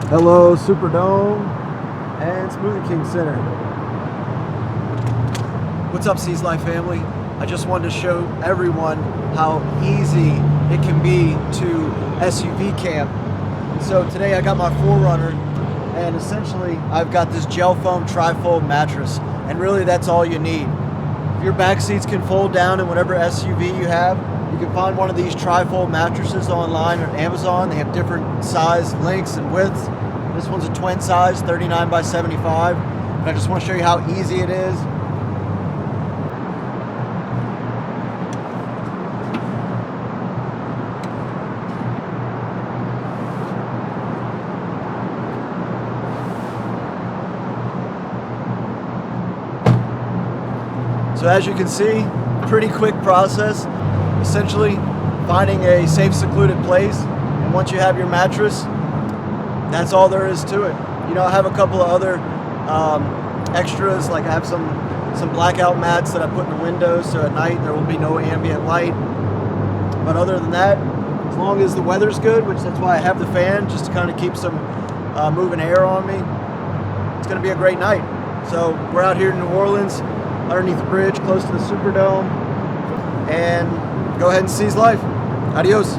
Hello, Superdome and Smoothie King Center. What's up, SEEZELIFE family? I just wanted to show everyone how easy it can be to SUV camp. So today I got my 4Runner, and essentially I've got this gel foam trifold mattress, and really that's all you need. If your back seats can fold down in whatever SUV you have, you can find one of these trifold mattresses online or Amazon. They have different size lengths and widths. This one's a twin size, 39 by 75. And I just want to show you how easy it is. So as you can see, pretty quick process. Essentially finding a safe, secluded place, and once you have your mattress, that's all there is to it. You know, I have a couple of other extras, like I have some blackout mats that I put in the windows so at night there will be no ambient light. But other than that, as long as the weather's good, which that's why I have the fan, just to kind of keep some moving air on me, it's going to be a great night. So we're out here in New Orleans, underneath the bridge, close to the Superdome, and go ahead and seize life. Adios.